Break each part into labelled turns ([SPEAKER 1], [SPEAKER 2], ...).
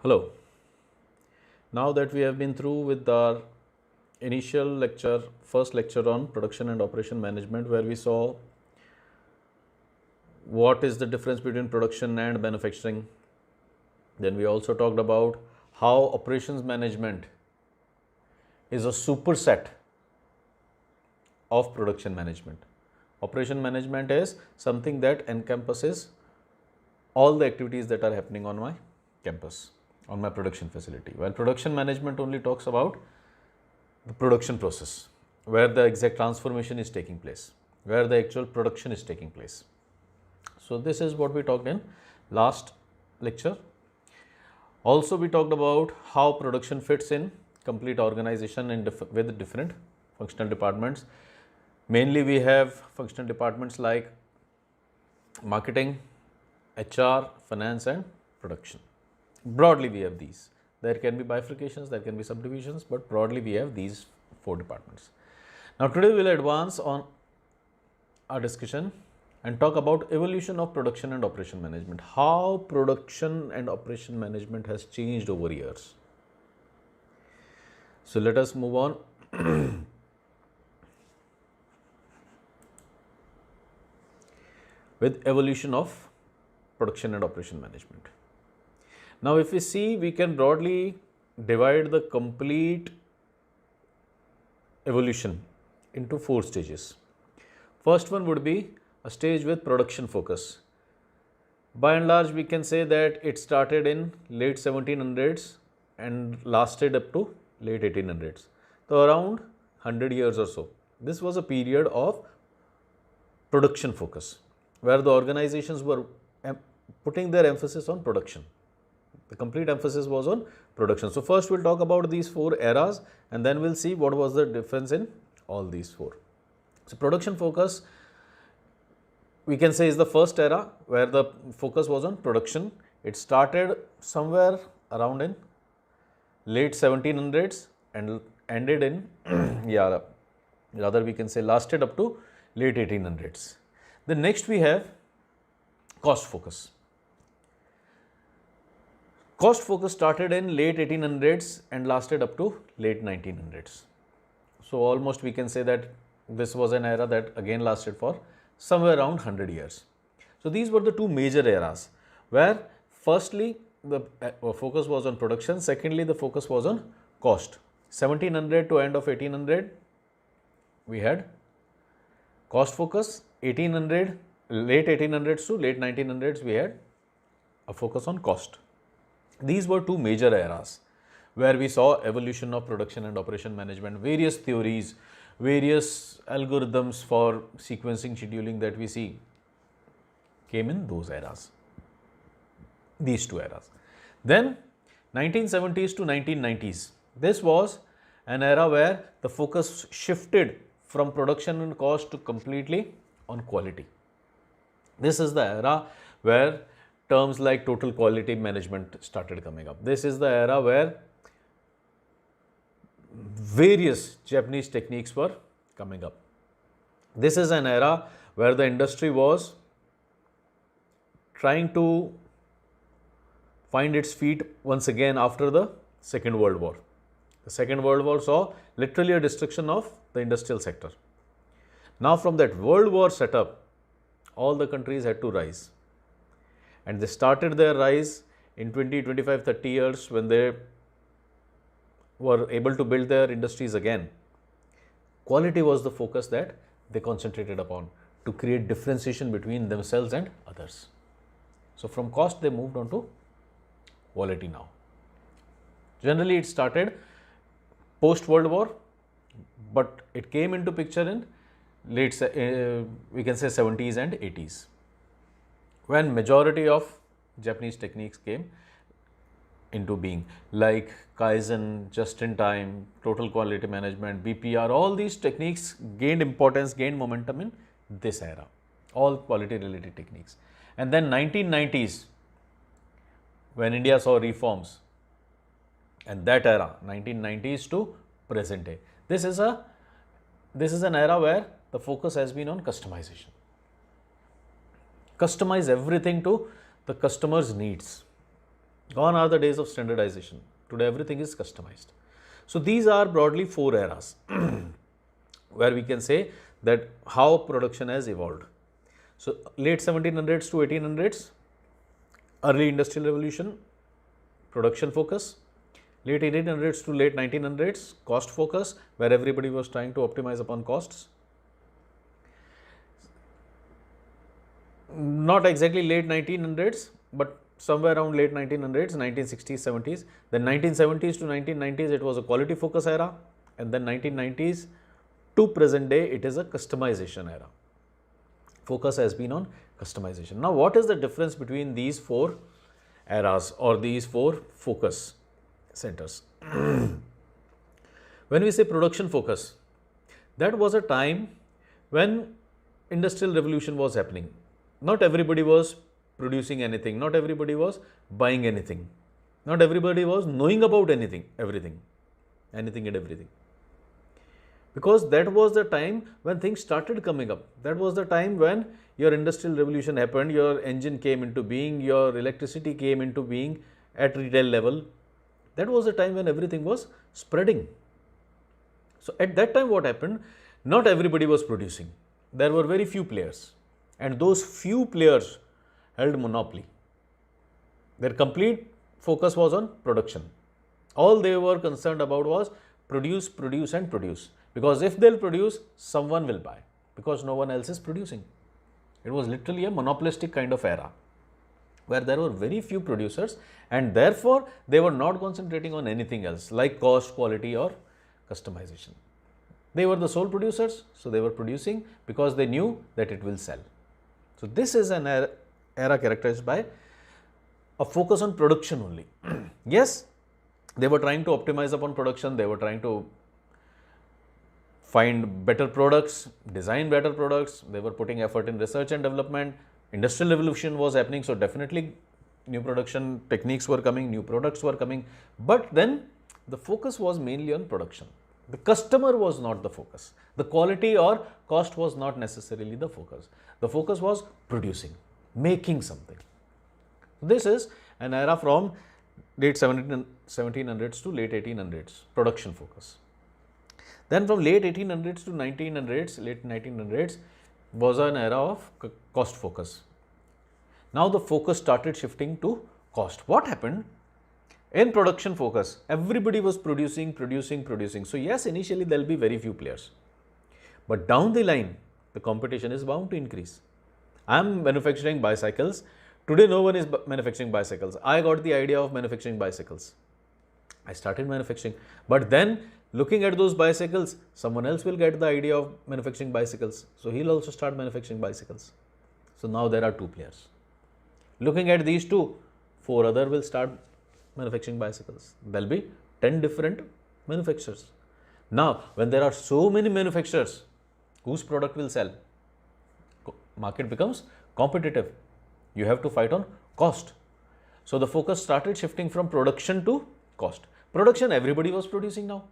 [SPEAKER 1] Hello. Now that we have been through with our initial lecture, first lecture on production and operation management, where we saw what is the difference between production and manufacturing. Then we also talked about how operations management is a superset of production management. Operation management is something that encompasses all the activities that are happening on my campus, on my production facility, while production management only talks about the production process, where the exact transformation is taking place, where the actual production is taking place. So this is what we talked in last lecture. Also we talked about how production fits in complete organization and with different functional departments. Mainly we have functional departments like marketing, HR, finance and production. Broadly we have these. There can be bifurcations, there can be subdivisions, but broadly we have these four departments. Now today we will advance on our discussion and talk about evolution of production and operation management. How production and operation management has changed over years. So let us move on. With evolution of production and operation management. Now if we see, we can broadly divide the complete evolution into four stages. First one would be a stage with production focus. By and large we can say that it started in late 1700s and lasted up to late 1800s. So around 100 years or so. This was a period of production focus, where the organizations were putting their emphasis on production. The complete emphasis was on production. So first we'll talk about these four eras and then we'll see what was the difference in all these four. So production focus, we can say, is the first era where the focus was on production. It started somewhere around in late 1700s and ended in, rather we can say lasted up to late 1800s. The next we have cost focus. Cost focus started in late 1800s and lasted up to late 1900s. So almost we can say that this was an era that again lasted for somewhere around 100 years. So these were the two major eras, where firstly the focus was on production, secondly the focus was on cost. 1700 to end of 1800 we had cost focus. 1800, late 1800s to late 1900s we had a focus on cost. These were two major eras where we saw evolution of production and operation management. Various theories, various algorithms for sequencing, scheduling that we see came in those eras, these two eras. Then 1970s to 1990s, this was an era where the focus shifted from production and cost to completely on quality. This is the era where terms like total quality management started coming up. This is the era where various Japanese techniques were coming up. This is an era where the industry was trying to find its feet once again after the Second World War. The Second World War saw literally a destruction of the industrial sector. Now from that World War setup, all the countries had to rise. And they started their rise in 20, 25, 30 years when they were able to build their industries again. Quality was the focus that they concentrated upon to create differentiation between themselves and others. So from cost they moved on to quality now. Generally it started post World War, but it came into picture in late, we can say 70s and 80s, when majority of Japanese techniques came into being, like Kaizen, just-in-time, total quality management, BPR. All these techniques gained importance, gained momentum in this era, all quality related techniques. And then 1990s, when India saw reforms, and that era, 1990s to present day, this is an era where the focus has been on customization. Customize everything to the customer's needs. Gone are the days of standardization. Today everything is customized. So these are broadly 4 eras where we can say that how production has evolved. So late 1700s to 1800s, early industrial revolution, production focus. Late 1800s to late 1900s, cost focus, where everybody was trying to optimize upon costs. Not exactly late 1900s, but somewhere around late 1900s, 1960s, 70s. Then 1970s to 1990s, it was a quality focus era. And then 1990s to present day, it is a customization era. Focus has been on customization. Now, what is the difference between these 4 eras or these 4 focus centers? When we say production focus, that was a time when industrial revolution was happening. Not everybody was producing anything, not everybody was buying anything, not everybody was knowing about anything and everything. Because that was the time when things started coming up. That was the time when your industrial revolution happened, your engine came into being, your electricity came into being at retail level. That was the time when everything was spreading. So at that time what happened? Not everybody was producing. There were very few players, and those few players held monopoly. Their complete focus was on production. All they were concerned about was produce, produce and produce. Because if they'll produce, someone will buy, because no one else is producing. It was literally a monopolistic kind of era where there were very few producers, and therefore they were not concentrating on anything else like cost, quality or customization. They were the sole producers, so they were producing because they knew that it will sell. So this is an era characterized by a focus on production only. Yes, they were trying to optimize upon production, they were trying to find better products, design better products, they were putting effort in research and development. Industrial revolution was happening, so definitely new production techniques were coming, new products were coming, but then the focus was mainly on production. The customer was not the focus. The quality or cost was not necessarily the focus. The focus was producing, making something. This is an era from late 1700s to late 1800s, production focus. Then from late 1800s to 1900s, late 1900s was an era of cost focus. Now the focus started shifting to cost. What happened? In production focus, everybody was producing. So yes, initially there will be very few players. But down the line, the competition is bound to increase. I am manufacturing bicycles. Today no one is manufacturing bicycles. I got the idea of manufacturing bicycles. I started manufacturing. But then looking at those bicycles, someone else will get the idea of manufacturing bicycles. So he'll also start manufacturing bicycles. So now there are 2 players. Looking at these 2, 4 other will start manufacturing bicycles. There will be 10 different manufacturers. Now, when there are so many manufacturers, whose product will sell? Market becomes competitive. You have to fight on cost. So the focus started shifting from production to cost. Production, everybody was producing now.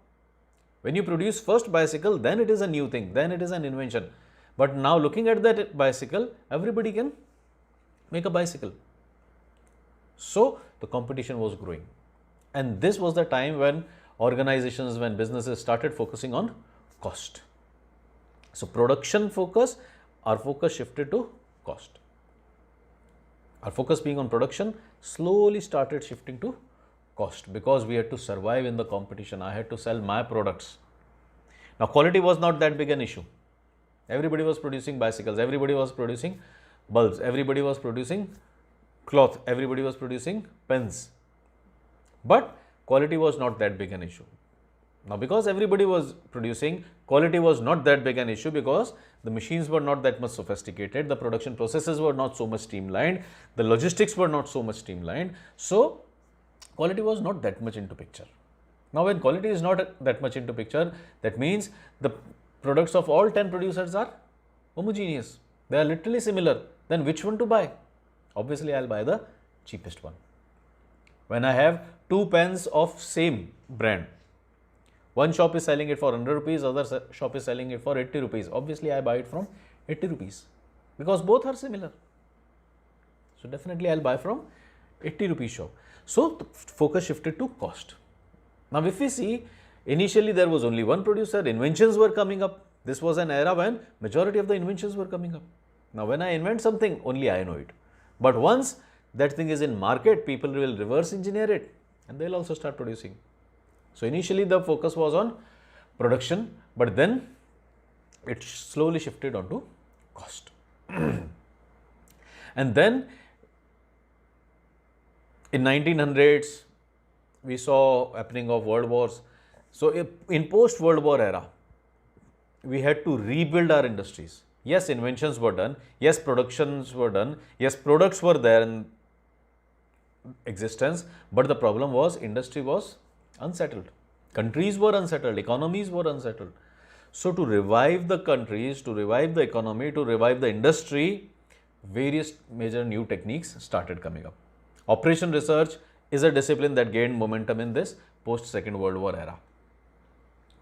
[SPEAKER 1] When you produce first bicycle, then it is a new thing, then it is an invention. But now looking at that bicycle, everybody can make a bicycle. So the competition was growing. And this was the time when organizations, when businesses started focusing on cost. So production focus, our focus shifted to cost. Our focus being on production slowly started shifting to cost because we had to survive in the competition. I had to sell my products. Now quality was not that big an issue. Everybody was producing bicycles, everybody was producing bulbs, everybody was producing cloth, everybody was producing pens. But quality was not that big an issue. Now because everybody was producing, quality was not that big an issue because the machines were not that much sophisticated, the production processes were not so much streamlined, the logistics were not so much streamlined. So quality was not that much into picture. Now when quality is not that much into picture, that means the products of all 10 producers are homogeneous. They are literally similar. Then which one to buy? Obviously I will buy the cheapest one. When I have 2 pens of same brand, one shop is selling it for 100 rupees, other shop is selling it for 80 rupees. Obviously, I buy it from 80 rupees because both are similar. So definitely I will buy from 80 rupees shop. So the focus shifted to cost. Now if we see, initially there was only one producer, inventions were coming up. This was an era when majority of the inventions were coming up. Now when I invent something, only I know it. But once that thing is in market, people will reverse engineer it and they'll also start producing. So initially the focus was on production, but then it slowly shifted onto cost. And then in 1900s, we saw happening of world wars. So in post-World War era, we had to rebuild our industries. Yes, inventions were done. Yes, productions were done. Yes, products were there in existence. But the problem was industry was unsettled. Countries were unsettled. Economies were unsettled. So to revive the countries, to revive the economy, to revive the industry, various major new techniques started coming up. Operation research is a discipline that gained momentum in this post-Second World War era.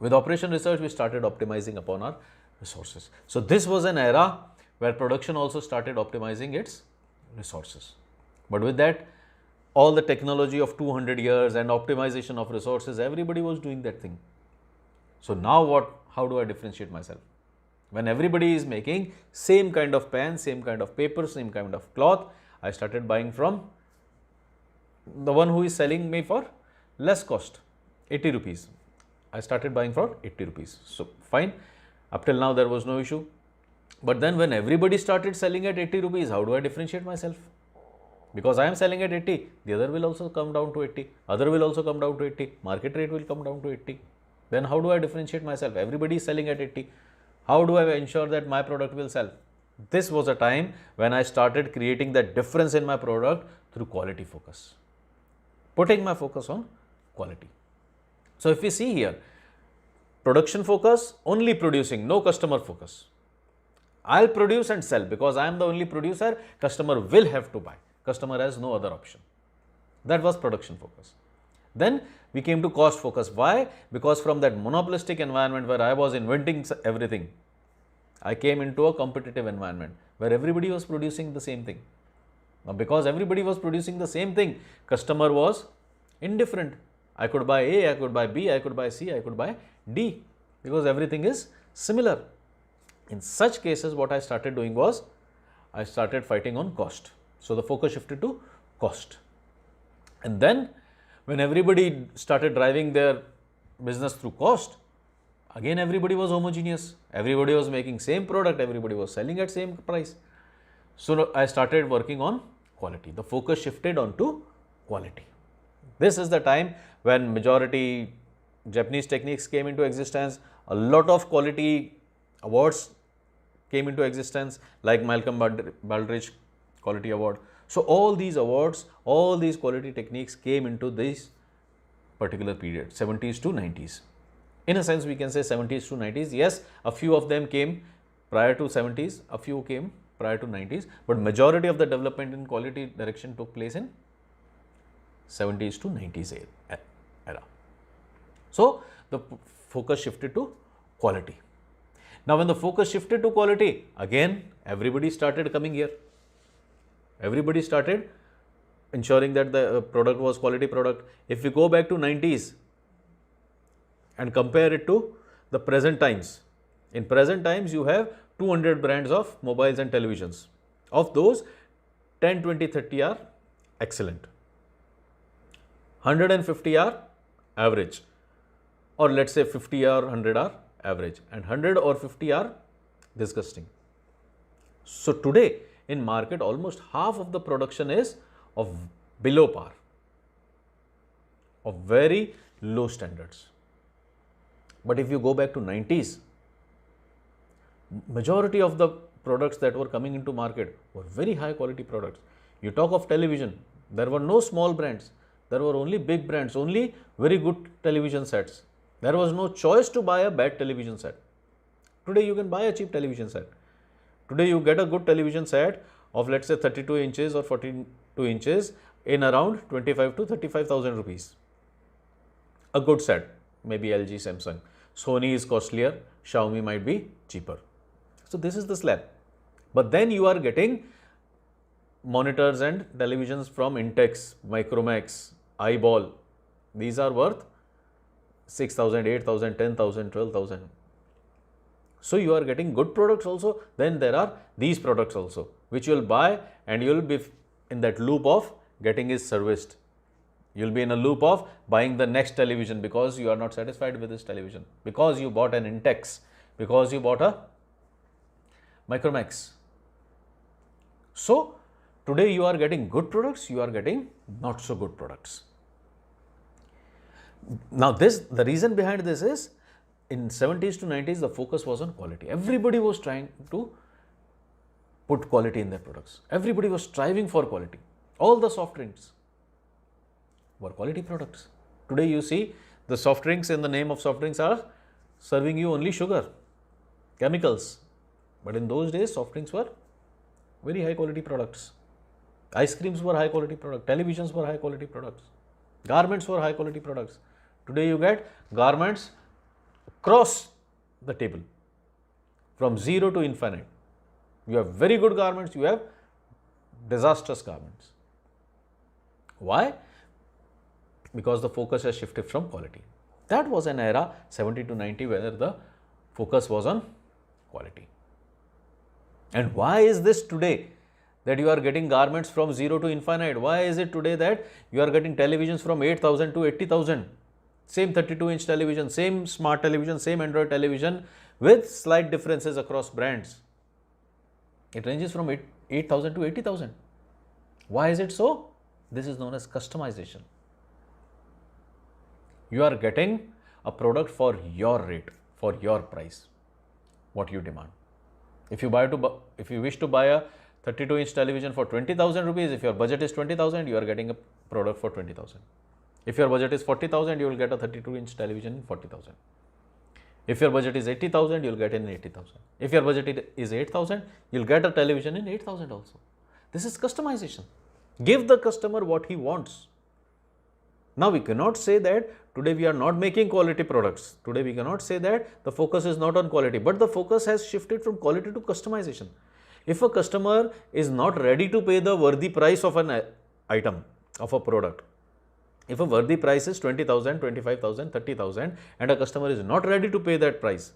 [SPEAKER 1] With operation research, we started optimizing upon our resources. So this was an era where production also started optimizing its resources. But with that, all the technology of 200 years and optimization of resources, everybody was doing that thing. So now what? How do I differentiate myself? When everybody is making same kind of pen, same kind of paper, same kind of cloth, I started buying from the one who is selling me for less cost, 80 rupees. I started buying for 80 rupees. So fine, up till now there was no issue. But then when everybody started selling at 80 rupees, how do I differentiate myself? Because I am selling at 80, the other will also come down to 80, other will also come down to 80, market rate will come down to 80. Then how do I differentiate myself? Everybody is selling at 80. How do I ensure that my product will sell? This was a time when I started creating that difference in my product through quality focus, putting my focus on quality. So if we see here, production focus, only producing, no customer focus. I'll produce and sell because I am the only producer, customer will have to buy. Customer has no other option. That was production focus. Then we came to cost focus. Why? Because from that monopolistic environment where I was inventing everything, I came into a competitive environment where everybody was producing the same thing. Now because everybody was producing the same thing, customer was indifferent. I could buy A, I could buy B, I could buy C, I could buy D because everything is similar. In such cases, what I started doing was, I started fighting on cost. So the focus shifted to cost. And then when everybody started driving their business through cost, again everybody was homogeneous. Everybody was making same product, everybody was selling at same price. So I started working on quality. The focus shifted onto quality. This is the time when majority Japanese techniques came into existence. A lot of quality awards came into existence, like Malcolm Baldrige Quality Award. So all these awards, all these quality techniques came into this particular period, 70s to 90s. In a sense, we can say 70s to 90s. Yes, a few of them came prior to 70s, a few came prior to 90s, but majority of the development in quality direction took place in 70s to 90s era. So the focus shifted to quality. Now when the focus shifted to quality, again everybody started coming here. Everybody started ensuring that the product was quality product. If we go back to 90s and compare it to the present times, in present times you have 200 brands of mobiles and televisions. Of those, 10, 20, 30 are excellent. 150 are average, or let's say 50 or 100 are average, and 100 or 50 are disgusting. So today in market, almost half of the production is of below par, of very low standards. But if you go back to 90s, majority of the products that were coming into market were very high quality products. You talk of television, there were no small brands, there were only big brands, only very good television sets. There was no choice to buy a bad television set. Today you can buy a cheap television set. Today you get a good television set of, let's say, 32 inches or 42 inches in around 25 to 35,000 rupees. A good set, maybe LG, Samsung. Sony is costlier, Xiaomi might be cheaper. So this is the slab. But then you are getting monitors and televisions from Intex, Micromax, eyeball, these are worth 6,000, 8,000, 10,000, 12,000. So you are getting good products also. Then there are these products also, which you will buy and you will be in that loop of getting it serviced. You will be in a loop of buying the next television because you are not satisfied with this television, because you bought an Intex, because you bought a Micromax. So today you are getting good products, you are getting not so good products. Now the reason behind this is, in 70s to 90s, the focus was on quality. Everybody was trying to put quality in their products. Everybody was striving for quality. All the soft drinks were quality products. Today you see the soft drinks, in the name of soft drinks, are serving you only sugar, chemicals. But in those days, soft drinks were very high quality products. Ice creams were high quality products. Televisions were high quality products. Garments were high quality products. Today you get garments across the table from zero to infinite. You have very good garments, you have disastrous garments. Why? Because the focus has shifted from quality. That was an era, 70 to 90, where the focus was on quality. And why is this today that you are getting garments from zero to infinite? Why is it today that you are getting televisions from 8,000 to 80,000? Same 32-inch television, same smart television, same Android television, with slight differences across brands. It ranges from 8,000 to 80,000. Why is it so? This is known as customization. You are getting a product for your rate, for your price, what you demand. If you wish to buy a 32-inch television for 20,000 rupees, if your budget is 20,000, you are getting a product for 20,000. If your budget is 40,000, you will get a 32-inch television in 40,000. If your budget is 80,000, you will get in 80,000. If your budget is 8,000, you will get a television in 8,000 also. This is customization. Give the customer what he wants. Now we cannot say that today we are not making quality products. Today we cannot say that the focus is not on quality, but the focus has shifted from quality to customization. If a customer is not ready to pay the worthy price of an item, of a product, if a worthy price is 20,000, 25,000, 30,000 and a customer is not ready to pay that price,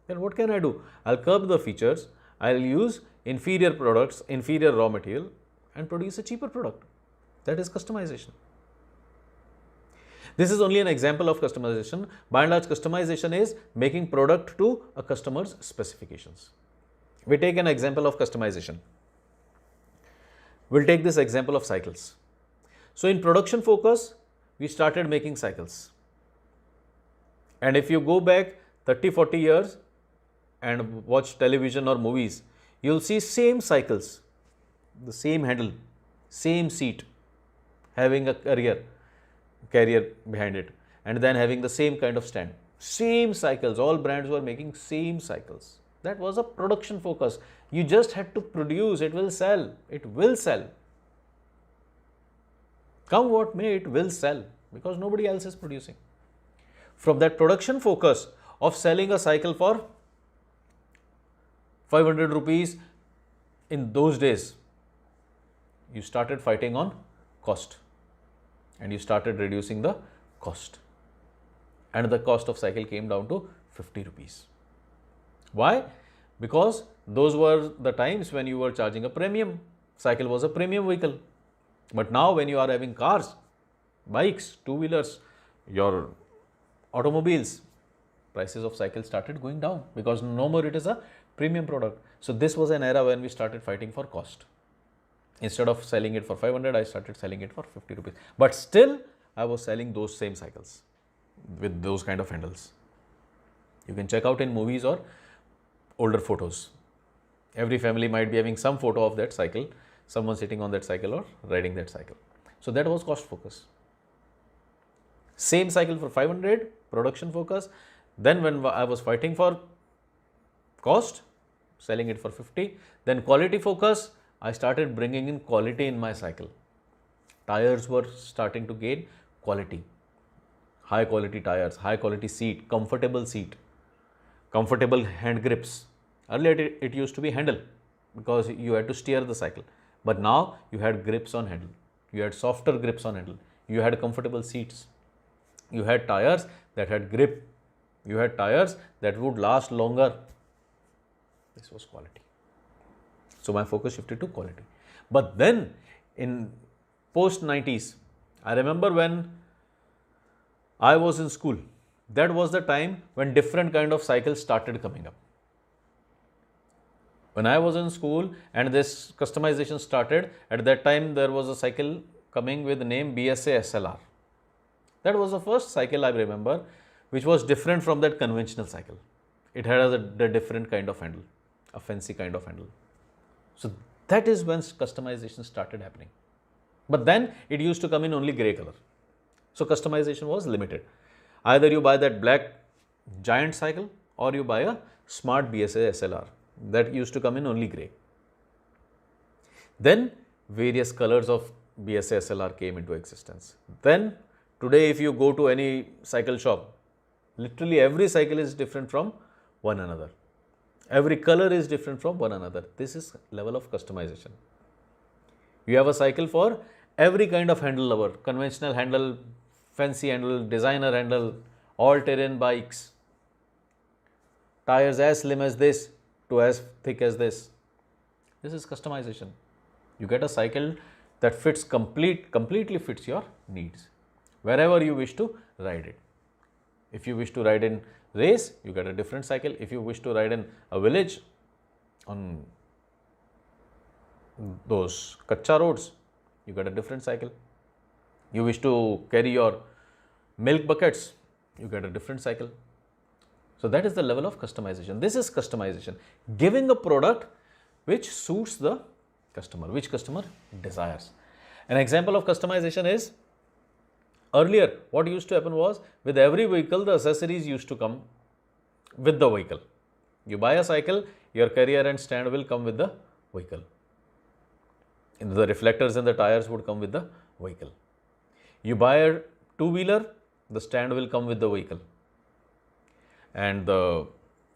[SPEAKER 1] then what can I do? I'll curb the features, I'll use inferior products, inferior raw material and produce a cheaper product. That is customization. This is only an example of customization. By and large, customization is making product to a customer's specifications. We take an example of customization. We'll take this example of cycles. So in production focus, we started making cycles. And if you go back 30-40 years and watch television or movies, you'll see same cycles, the same handle, same seat, having a carrier behind it, and then having the same kind of stand. Same cycles, all brands were making same cycles. That was a production focus. You just had to produce, it will sell, it will sell. Come what may, it will sell because nobody else is producing. From that production focus of selling a cycle for 500 rupees in those days, you started fighting on cost and you started reducing the cost. And the cost of cycle came down to 50 rupees. Why? Because those were the times when you were charging a premium. Cycle was a premium vehicle. But now when you are having cars, bikes, two-wheelers, your automobiles, prices of cycles started going down because no more it is a premium product. So this was an era when we started fighting for cost. Instead of selling it for 500, I started selling it for 50 rupees. But still, I was selling those same cycles with those kind of handles. You can check out in movies or older photos. Every family might be having some photo of that cycle, someone sitting on that cycle or riding that cycle. So that was cost focus. Same cycle for 500, production focus. Then when I was fighting for cost, selling it for 50. Then quality focus, I started bringing in quality in my cycle. Tires were starting to gain quality. High quality tires, high quality seat, comfortable hand grips. Earlier it used to be handle because you had to steer the cycle. But now you had grips on handle. You had softer grips on handle. You had comfortable seats. You had tires that had grip. You had tires that would last longer. This was quality. So my focus shifted to quality. But then in post 90s, I remember when I was in school, that was the time when different kind of cycles started coming up. When I was in school and this customization started, at that time there was a cycle coming with the name BSA SLR. That was the first cycle I remember, which was different from that conventional cycle. It had a different kind of handle, a fancy kind of handle. So that is when customization started happening. But then it used to come in only grey color. So customization was limited. Either you buy that black giant cycle or you buy a smart BSA SLR. That used to come in only grey. Then various colors of BSA SLR came into existence. Then today if you go to any cycle shop, literally every cycle is different from one another. Every color is different from one another. This is level of customization. You have a cycle for every kind of handle lover, conventional handle, fancy handle, designer handle, all-terrain bikes, tires as slim as this to as thick as this. This is customization. You get a cycle that fits completely fits your needs, wherever you wish to ride it. If you wish to ride in race, you get a different cycle. If you wish to ride in a village on those kacha roads, you get a different cycle. You wish to carry your milk buckets, you get a different cycle. So that is the level of customization. This is customization, giving a product which suits the customer, which customer desires. An example of customization is, earlier what used to happen was, with every vehicle the accessories used to come with the vehicle. You buy a cycle, your carrier and stand will come with the vehicle. And the reflectors and the tires would come with the vehicle. You buy a two-wheeler, the stand will come with the vehicle. And the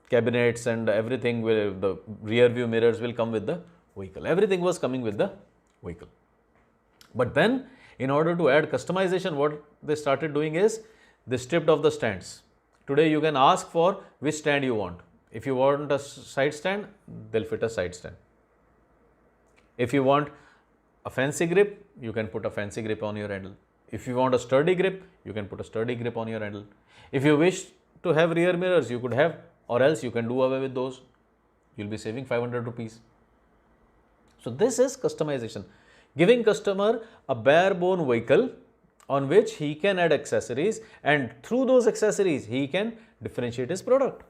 [SPEAKER 1] cabinets and everything, the rear view mirrors will come with the vehicle. Everything was coming with the vehicle. But then, in order to add customization, what they started doing is, they stripped off the stands. Today you can ask for which stand you want. If you want a side stand, they'll fit a side stand. If you want a fancy grip, you can put a fancy grip on your handle. If you want a sturdy grip, you can put a sturdy grip on your handle. If you wish to have rear mirrors, you could have, or else you can do away with those. You'll be saving 500 rupees. So this is customization, giving customer a bare bone vehicle on which he can add accessories, and through those accessories he can differentiate his product.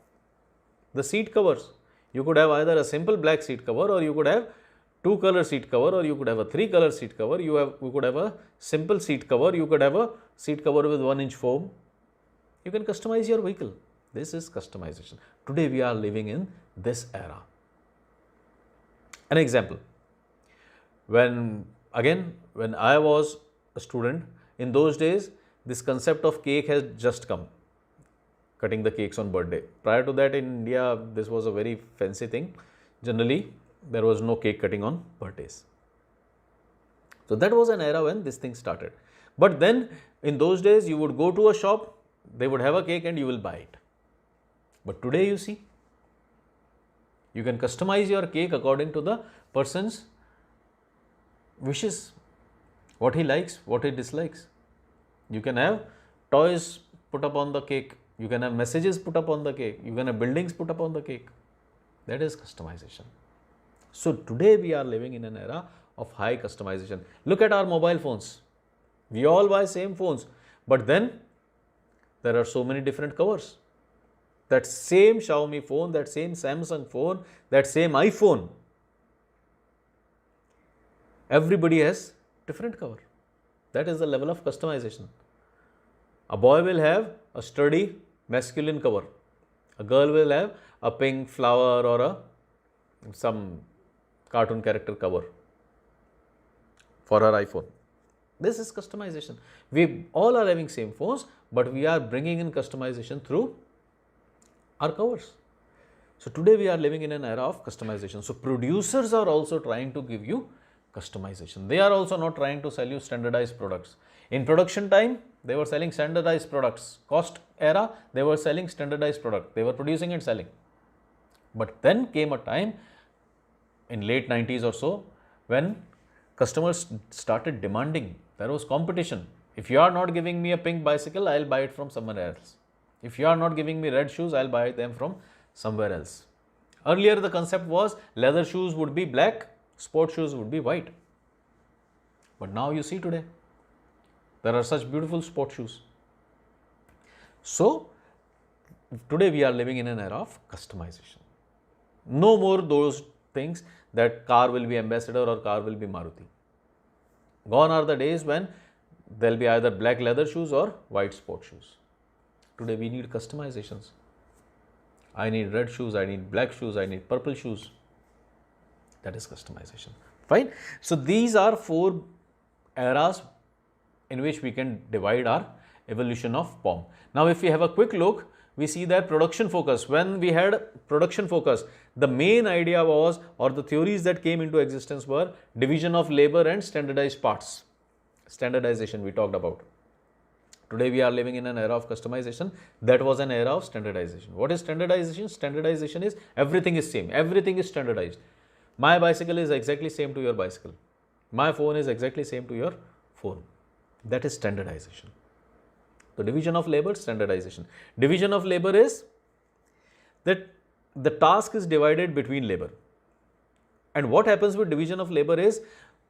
[SPEAKER 1] The seat covers, you could have either a simple black seat cover, or you could have two color seat cover, or you could have a three color seat cover. You could have a simple seat cover, you could have a seat cover with 1-inch foam. You can customize your vehicle. This is customization. Today we are living in this era. An example, when I was a student, in those days this concept of cake has just come, cutting the cakes on birthday. Prior to that in India, this was a very fancy thing. Generally there was no cake cutting on birthdays. So that was an era when this thing started. But then in those days you would go to a shop, they would have a cake and you will buy it. But today you see, you can customize your cake according to the person's wishes, what he likes, what he dislikes. You can have toys put up on the cake, you can have messages put up on the cake, you can have buildings put up on the cake. That is customization. So today we are living in an era of high customization. Look at our mobile phones. We all buy same phones, but then there are so many different covers. That same Xiaomi phone, that same Samsung phone, that same iPhone, everybody has different cover. That is the level of customization. A boy will have a sturdy masculine cover. A girl will have a pink flower or some cartoon character cover for her iPhone. This is customization. We all are having same phones, but we are bringing in customization through our covers. So today we are living in an era of customization. So producers are also trying to give you customization. They are also not trying to sell you standardized products. In production time, they were selling standardized products. Cost era, they were selling standardized product. They were producing and selling. But then came a time in late 90s or so when customers started demanding. There was competition. If you are not giving me a pink bicycle, I'll buy it from someone else. If you are not giving me red shoes, I'll buy them from somewhere else. Earlier, the concept was leather shoes would be black, sport shoes would be white. But now you see today, there are such beautiful sport shoes. So, today we are living in an era of customization. No more those things that car will be Ambassador or car will be Maruti. Gone are the days when there will be either black leather shoes or white sport shoes. Today we need customizations. I need red shoes, I need black shoes, I need purple shoes. That is customization. Fine. So, these are 4 eras in which we can divide our evolution of POM. Now, if we have a quick look, we see that production focus. When we had production focus, the main idea was, or the theories that came into existence were division of labor and standardized parts. Standardization we talked about. Today we are living in an era of customization. That was an era of standardization. What is standardization? Standardization is everything is same. Everything is standardized. My bicycle is exactly same to your bicycle. My phone is exactly same to your phone. That is standardization. The division of labor, standardization. Division of labor is that the task is divided between labor. And what happens with division of labor is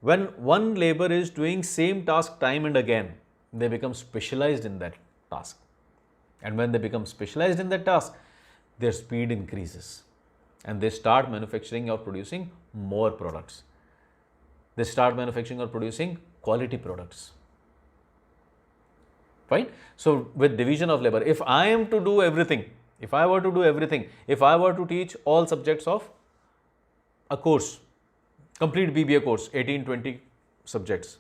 [SPEAKER 1] when one labor is doing same task time and again, they become specialized in that task. And when they become specialized in that task, their speed increases and they start manufacturing or producing more products. They start manufacturing or producing quality products. Fine. So, with division of labor, if I am to do everything, if I were to do everything, if I were to teach all subjects of a course, complete BBA course, 18-20 subjects,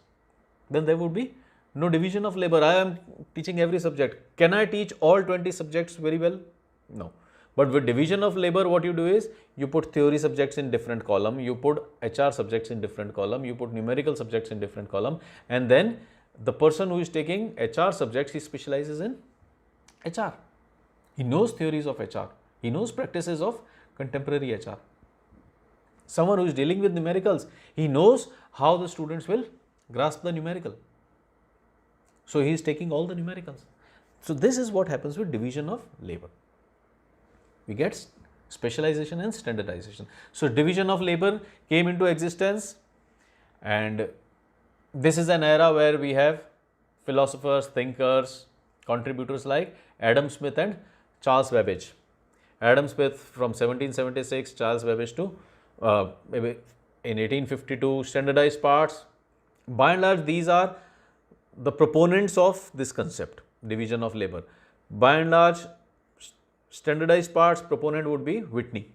[SPEAKER 1] then there would be no division of labor. I am teaching every subject. Can I teach all 20 subjects very well? No. But with division of labor, what you do is you put theory subjects in different column, you put HR subjects in different column, you put numerical subjects in different column, and then the person who is taking HR subjects, he specializes in HR. He knows theories of HR. He knows practices of contemporary HR. Someone who is dealing with numericals, he knows how the students will grasp the numerical. So, he is taking all the numericals. So, this is what happens with division of labor. We get specialization and standardization. So, division of labor came into existence, and this is an era where we have philosophers, thinkers, contributors like Adam Smith and Charles Babbage. Adam Smith from 1776, Charles Babbage to maybe in 1852, standardized parts. By and large, these are the proponents of this concept, division of labor. By and large, standardized parts proponent would be Whitney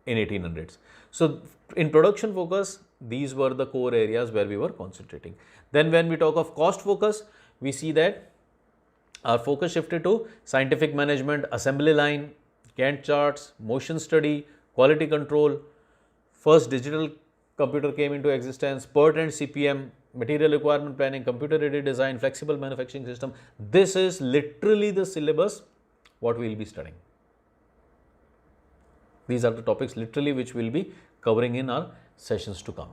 [SPEAKER 1] in 1800s. So, in production focus, these were the core areas where we were concentrating. Then when we talk of cost focus, we see that our focus shifted to scientific management, assembly line, Gantt charts, motion study, quality control. First digital computer came into existence, PERT and CPM, material requirement planning, computer aided design, flexible manufacturing system. This is literally the syllabus what we will be studying. These are the topics literally which we will be covering in our sessions to come.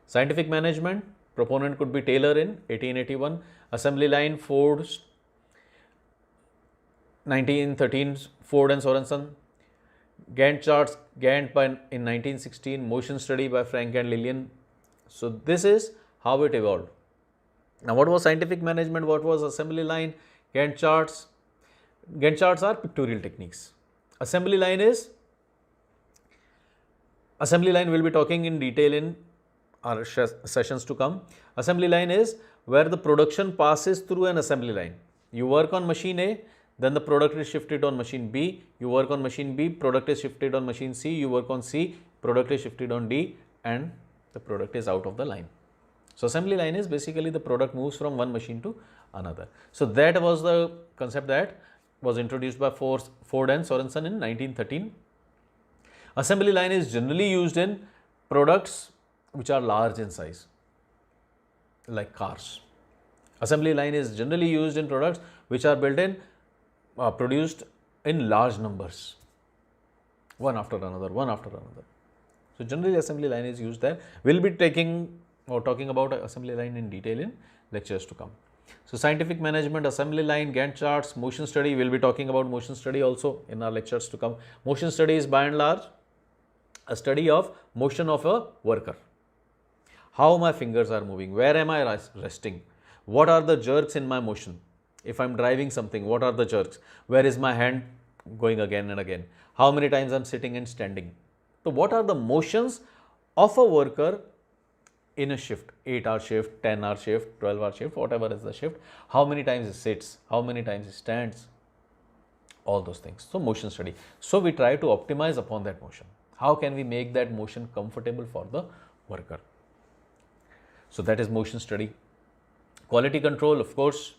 [SPEAKER 1] Scientific management, proponent could be Taylor in 1881, assembly line, Ford, 1913, Ford and Sorenson, Gantt charts, Gantt in 1916, motion study by Frank and Lillian. So, this is how it evolved. Now, what was scientific management? What was assembly line? Gantt charts. Gantt charts are pictorial techniques. Assembly line is, assembly line we will be talking in detail in our sessions to come. Assembly line is where the production passes through an assembly line. You work on machine A, then the product is shifted on machine B, you work on machine B, product is shifted on machine C, you work on C, product is shifted on D, and the product is out of the line. So, assembly line is basically the product moves from one machine to another. So, that was the concept that was introduced by Ford and Sorenson in 1913. Assembly line is generally used in products which are large in size, like cars. Assembly line is generally used in products which are built in, produced in large numbers, one after another, one after another. So generally assembly line is used there. We'll be taking or talking about assembly line in detail in lectures to come. So scientific management, assembly line, Gantt charts, motion study, we'll be talking about motion study also in our lectures to come. Motion study is by and large a study of motion of a worker. How my fingers are moving, where am I resting, what are the jerks in my motion, if I am driving something, what are the jerks, where is my hand going again and again, how many times I am sitting and standing. So what are the motions of a worker in a shift, 8-hour shift, 10-hour shift, 12-hour shift, whatever is the shift, how many times he sits, how many times he stands, all those things. So motion study. So we try to optimize upon that motion. How can we make that motion comfortable for the worker? So that is motion study. Quality control, of course,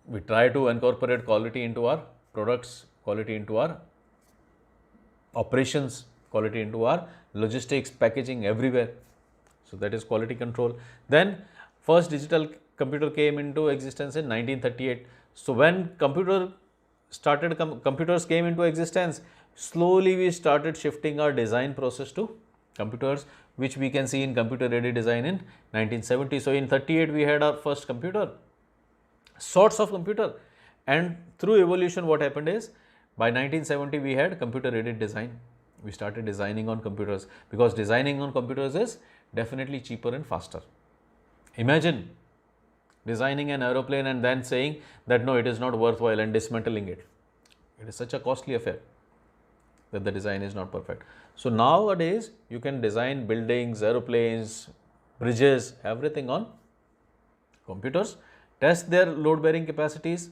[SPEAKER 1] we try to incorporate quality into our products, quality into our operations, quality into our logistics, packaging, everywhere. So that is quality control. Then first digital computer came into existence in 1938. So when computers came into existence, slowly we started shifting our design process to computers, which we can see in computer aided design in 1970. So in 38 we had our first computer, sorts of computer, and through evolution what happened is by 1970 we had computer aided design. We started designing on computers because designing on computers is definitely cheaper and faster. Imagine designing an aeroplane and then saying that no, it is not worthwhile and dismantling it. It is such a costly affair that the design is not perfect. So nowadays you can design buildings, aeroplanes, bridges, everything on computers, test their load bearing capacities,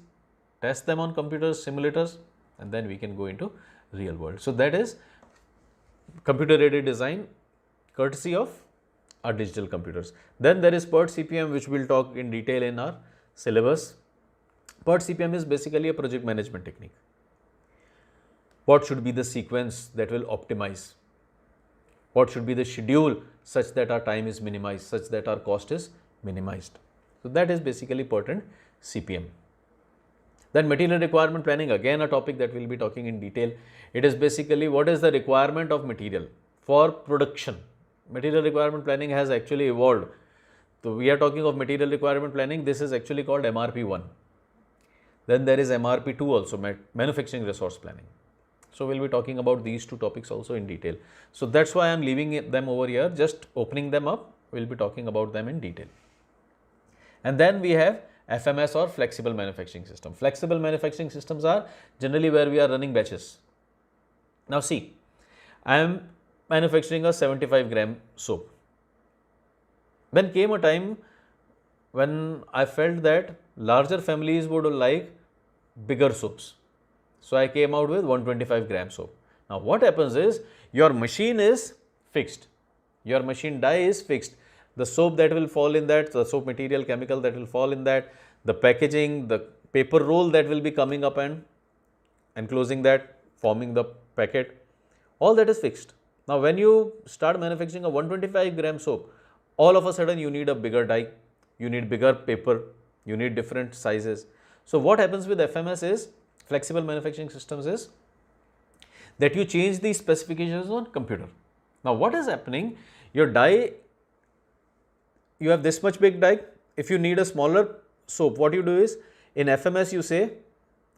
[SPEAKER 1] test them on computers, simulators, and then we can go into real world. So that is computer aided design courtesy of our digital computers. Then there is PERT CPM, which we will talk in detail in our syllabus. PERT CPM is basically a project management technique. What should be the sequence that will optimize? What should be the schedule such that our time is minimized, such that our cost is minimized? So that is basically PERT and CPM. Then material requirement planning, again a topic that we will be talking in detail. It is basically what is the requirement of material for production. Material requirement planning has actually evolved. So we are talking of material requirement planning. This is actually called MRP1. Then there is MRP2 also, manufacturing resource planning. So we will be talking about these two topics also in detail. So that's why I am leaving them over here, just opening them up. We will be talking about them in detail. And then we have FMS or flexible manufacturing system. Flexible manufacturing systems are generally where we are running batches. Now see, I am manufacturing a 75 gram soap. Then came a time when I felt that larger families would like bigger soaps. So I came out with 125 gram soap. Now what happens is your machine is fixed. Your machine die is fixed. The soap that will fall in that, the soap material, chemical that will fall in that, the packaging, the paper roll that will be coming up and enclosing that, forming the packet, all that is fixed. Now when you start manufacturing a 125 gram soap, all of a sudden you need a bigger die, you need bigger paper, you need different sizes. So what happens with FMS is, flexible manufacturing systems is, that you change the specifications on computer. Now what is happening, your die, you have this much big die. If you need a smaller soap, what you do is, in FMS you say,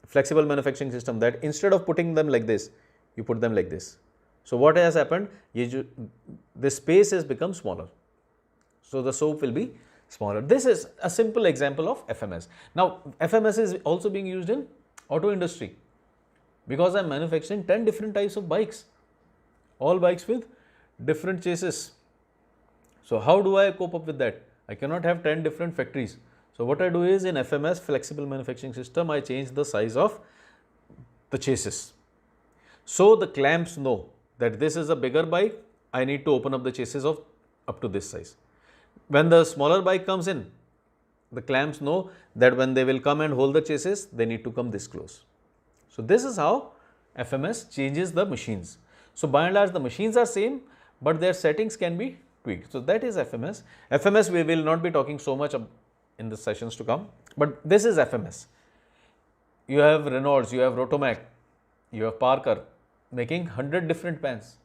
[SPEAKER 1] flexible manufacturing system, that instead of putting them like this, you put them like this. So what has happened, the space has become smaller. So the soap will be smaller. This is a simple example of FMS. Now FMS is also being used in auto industry, because I am manufacturing 10 different types of bikes, all bikes with different chassis. So how do I cope up with that? I cannot have 10 different factories. So what I do is, in FMS, flexible manufacturing system, I change the size of the chassis. So the clamps know that this is a bigger bike, I need to open up the chassis of up to this size. When the smaller bike comes in, the clamps know that when they will come and hold the chassis, they need to come this close. So this is how FMS changes the machines. So by and large the machines are same, but their settings can be tweaked. So that is FMS. FMS we will not be talking so much in the sessions to come. But this is FMS. You have Reynolds, you have Rotomac, you have Parker making 100 different pens.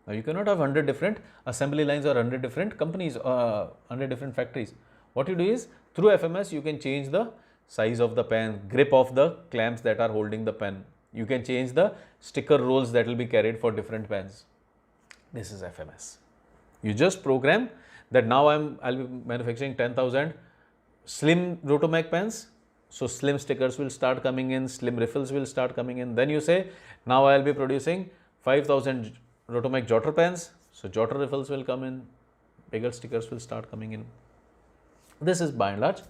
[SPEAKER 1] Now you cannot have 100 different assembly lines or 100 different companies, 100 different factories. What you do is, through FMS you can change the size of the pen, grip of the clamps that are holding the pen. You can change the sticker rolls that will be carried for different pens. This is FMS. You just program that now I'll be manufacturing 10,000 slim Rotomac pens. So slim stickers will start coming in, slim riffles will start coming in. Then you say, now I'll be producing 5,000 Rotomac jotter pens. So jotter riffles will come in, bigger stickers will start coming in. This is by and large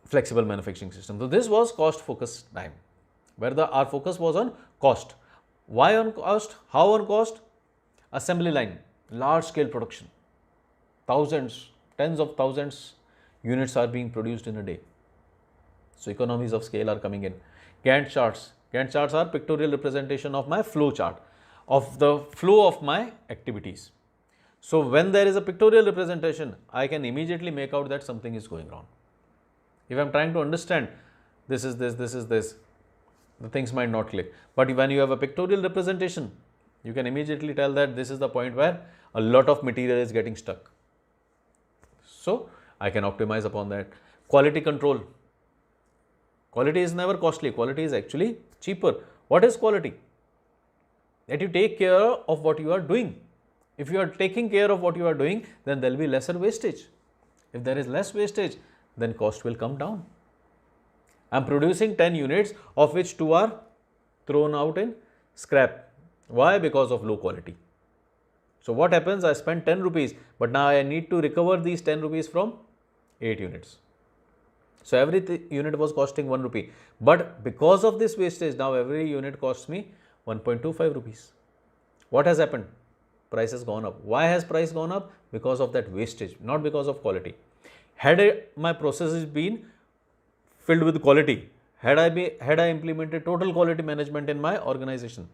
[SPEAKER 1] flexible manufacturing system. So this was cost focused time, where our focus was on cost. Why on cost? How on cost? Assembly line, large scale production. Thousands, tens of thousands units are being produced in a day. So economies of scale are coming in. Gantt charts. Gantt charts are pictorial representation of my flow chart, of the flow of my activities. So when there is a pictorial representation, I can immediately make out that something is going wrong. If I am trying to understand this is this, this is this, the things might not click. But when you have a pictorial representation, you can immediately tell that this is the point where a lot of material is getting stuck. So I can optimize upon that. Quality control. Quality is never costly. Quality is actually cheaper. What is quality? That you take care of what you are doing. If you are taking care of what you are doing, then there will be lesser wastage. If there is less wastage, then cost will come down. I am producing 10 units, of which 2 are thrown out in scrap. Why? Because of low quality. So what happens? I spent 10 rupees, but now I need to recover these 10 rupees from 8 units. So every unit was costing 1 rupee. But because of this wastage, now every unit costs me 1.25 rupees. What has happened? Price has gone up. Why has price gone up? Because of that wastage, not because of quality. Had my processes been filled with quality, had I implemented total quality management in my organization,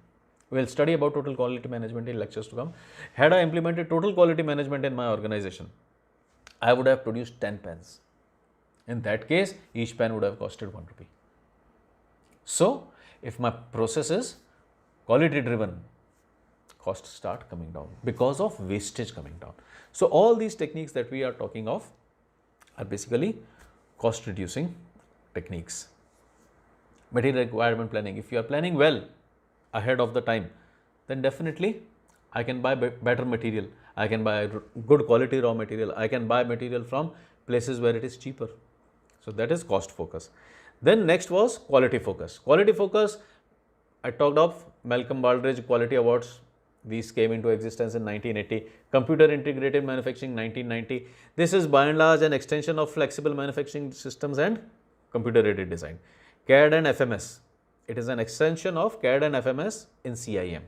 [SPEAKER 1] we'll study about total quality management in lectures to come. Had I implemented total quality management in my organization, I would have produced 10 pens. In that case, each pen would have costed 1 rupee. So, if my process is quality driven, costs start coming down because of wastage coming down. So, all these techniques that we are talking of are basically cost reducing techniques. Material requirement planning. If you are planning well ahead of the time, then definitely I can buy better material. I can buy good quality raw material. I can buy material from places where it is cheaper. So that is cost focus. Then next was quality focus. Quality focus, I talked of Malcolm Baldrige Quality Awards. These came into existence in 1980. Computer Integrated Manufacturing 1990. This is by and large an extension of flexible manufacturing systems and computer aided design. CAD and FMS. It is an extension of CAD and FMS in CIM.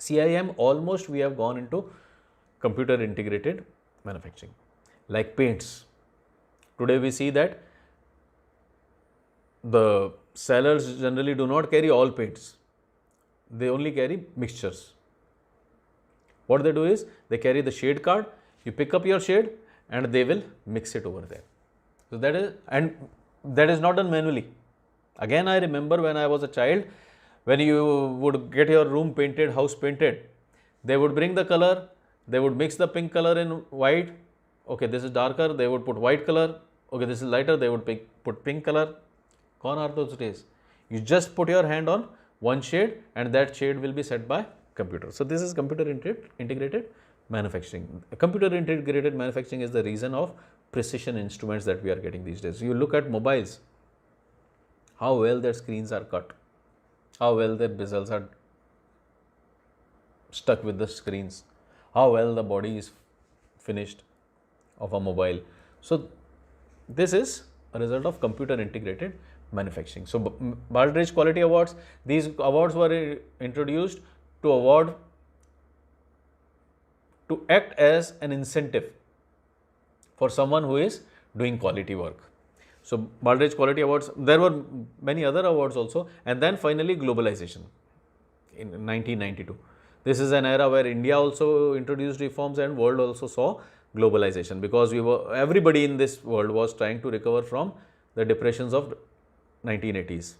[SPEAKER 1] CIM almost we have gone into computer integrated manufacturing. Like paints. Today we see that the sellers generally do not carry all paints. They only carry mixtures. What they do is they carry the shade card, you pick up your shade and they will mix it over there. So that is not done manually. Again, I remember when I was a child, when you would get your room painted, house painted, they would bring the color, they would mix the pink color in white. Okay, this is darker, they would put white color. Okay, this is lighter, they would put pink color. Gone are those days. You just put your hand on one shade and that shade will be set by computer. So this is computer integrated manufacturing. Computer integrated manufacturing is the reason of precision instruments that we are getting these days. You look at mobiles, how well their screens are cut, how well their bezels are stuck with the screens, how well the body is finished of a mobile. So this is a result of computer integrated manufacturing. So Baldrige Quality Awards, these awards were introduced to act as an incentive for someone who is doing quality work. So Baldrige Quality Awards, there were many other awards also, and then finally globalization in 1992. This is an era where India also introduced reforms and world also saw globalization, because everybody in this world was trying to recover from the depressions of 1980s.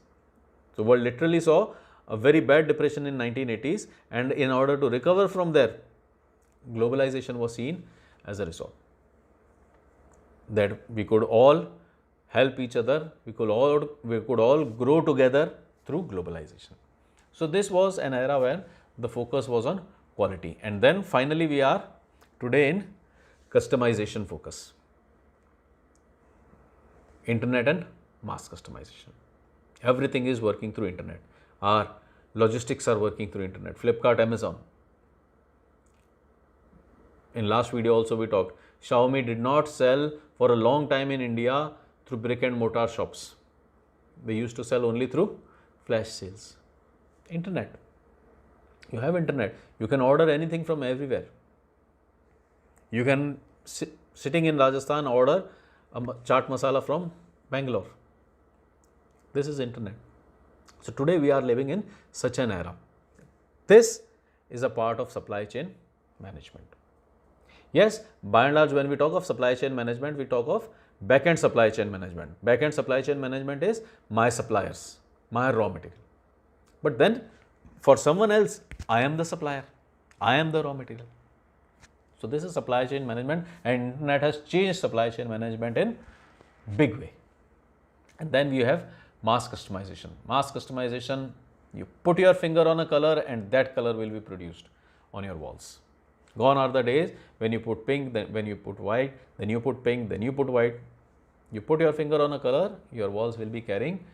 [SPEAKER 1] So, world literally saw a very bad depression in 1980s, and in order to recover from there, globalization was seen as a result. That we could all help each other, we could all grow together through globalization. So, this was an era where the focus was on quality, and then finally we are today in customization focus, internet and mass customization. Everything is working through internet. Our logistics are working through internet. Flipkart, Amazon. In last video also we talked, Xiaomi did not sell for a long time in India through brick and mortar shops. They used to sell only through flash sales. Internet. You have internet. You can order anything from everywhere. You can, sitting in Rajasthan, order a chaat masala from Bangalore. This is internet. So, today we are living in such an era. This is a part of supply chain management. Yes, by and large, when we talk of supply chain management, we talk of back-end supply chain management. Back-end supply chain management is my suppliers, my raw material. But then for someone else, I am the supplier, I am the raw material. So, this is supply chain management, and internet has changed supply chain management in big way. And then we have mass customization. Mass customization, you put your finger on a color and that color will be produced on your walls. Gone are the days when you put pink, then when you put white, then you put pink, then you put white. You put your finger on a color, your walls will be carrying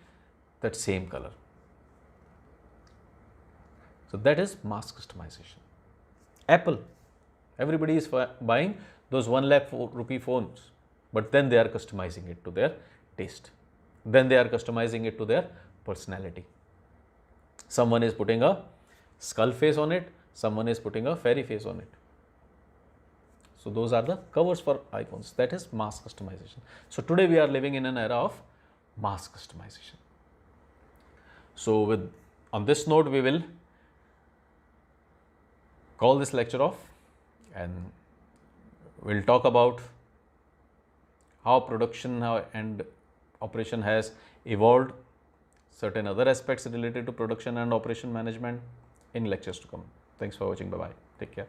[SPEAKER 1] that same color. So, that is mass customization. Apple, everybody is buying those 1 lakh rupee phones, but then they are customizing it to their taste. Then they are customizing it to their personality. Someone is putting a skull face on it, someone is putting a fairy face on it. So, those are the covers for iPhones. That is mass customization. So, today we are living in an era of mass customization. So, on this note, we will call this lecture off, and we will talk about how production and operation has evolved, certain other aspects related to production and operation management in lectures to come. Thanks for watching. Bye bye. Take care.